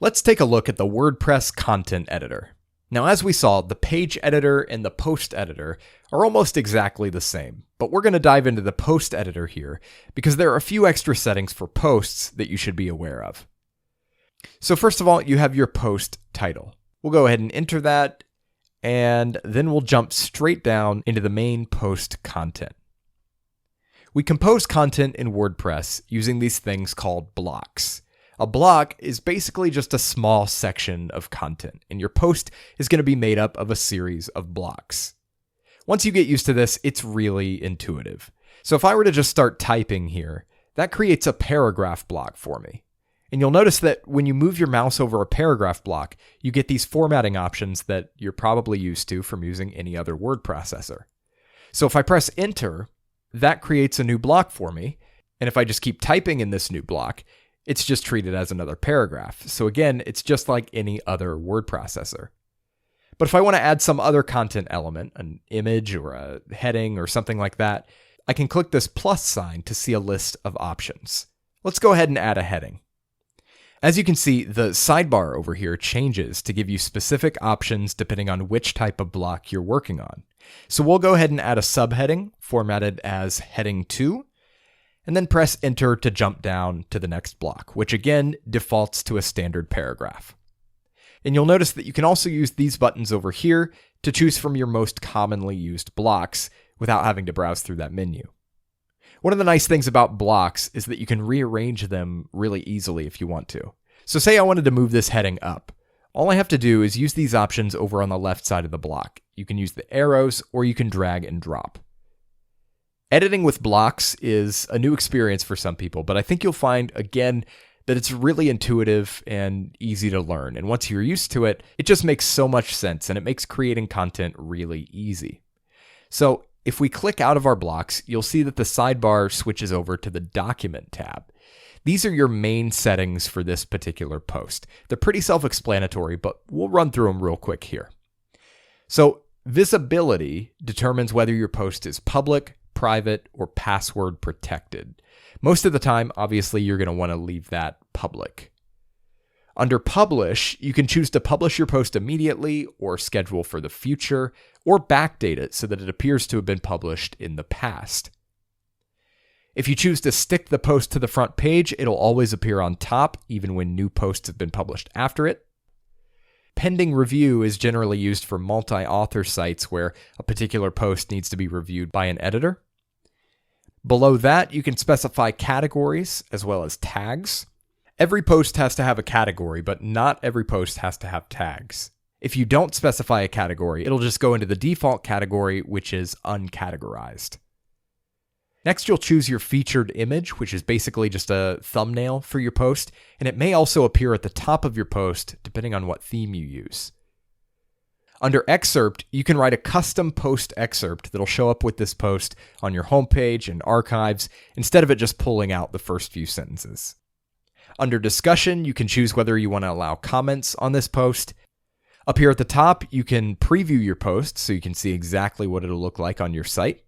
Let's take a look at the WordPress content editor. Now, as we saw, the page editor and the post editor are almost exactly the same, but we're going to dive into the post editor here because there are a few extra settings for posts that you should be aware of. So first of all, you have your post title. We'll go ahead and enter that, and then we'll jump straight down into the main post content. We compose content in WordPress using these things called blocks. A block is basically just a small section of content, and your post is going to be made up of a series of blocks. Once you get used to this, it's really intuitive. So if I were to just start typing here, that creates a paragraph block for me. And you'll notice that when you move your mouse over a paragraph block, you get these formatting options that you're probably used to from using any other word processor. So if I press enter, that creates a new block for me. And if I just keep typing in this new block, it's just treated as another paragraph. So again, it's just like any other word processor. But if I want to add some other content element, an image or a heading or something like that, I can click this plus sign to see a list of options. Let's go ahead and add a heading. As you can see, the sidebar over here changes to give you specific options depending on which type of block you're working on. So we'll go ahead and add a subheading formatted as heading 2, and then press enter to jump down to the next block, which again defaults to a standard paragraph. And you'll notice that you can also use these buttons over here to choose from your most commonly used blocks without having to browse through that menu. One of the nice things about blocks is that you can rearrange them really easily if you want to. So say I wanted to move this heading up. All I have to do is use these options over on the left side of the block. You can use the arrows or you can drag and drop. Editing with blocks is a new experience for some people, but I think you'll find, again, that it's really intuitive and easy to learn. And once you're used to it, it just makes so much sense and it makes creating content really easy. So if we click out of our blocks, you'll see that the sidebar switches over to the Document tab. These are your main settings for this particular post. They're pretty self-explanatory, but we'll run through them real quick here. So visibility determines whether your post is public, private, or password protected. Most of the time, obviously, you're going to want to leave that public. Under Publish, you can choose to publish your post immediately or schedule for the future or backdate it so that it appears to have been published in the past. If you choose to stick the post to the front page, it'll always appear on top, even when new posts have been published after it. Pending review is generally used for multi-author sites where a particular post needs to be reviewed by an editor. Below that, you can specify categories as well as tags. Every post has to have a category, but not every post has to have tags. If you don't specify a category, it'll just go into the default category, which is uncategorized. Next, you'll choose your featured image, which is basically just a thumbnail for your post, and it may also appear at the top of your post, depending on what theme you use. Under Excerpt, you can write a custom post excerpt that'll show up with this post on your homepage and archives, instead of it just pulling out the first few sentences. Under Discussion, you can choose whether you want to allow comments on this post. Up here at the top, you can preview your post so you can see exactly what it'll look like on your site.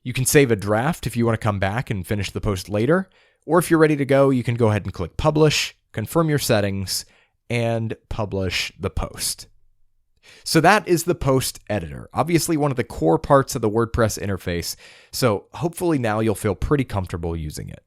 You can save a draft if you want to come back and finish the post later, or if you're ready to go, you can go ahead and click Publish, confirm your settings, and publish the post. So that is the post editor, obviously one of the core parts of the WordPress interface, so hopefully now you'll feel pretty comfortable using it.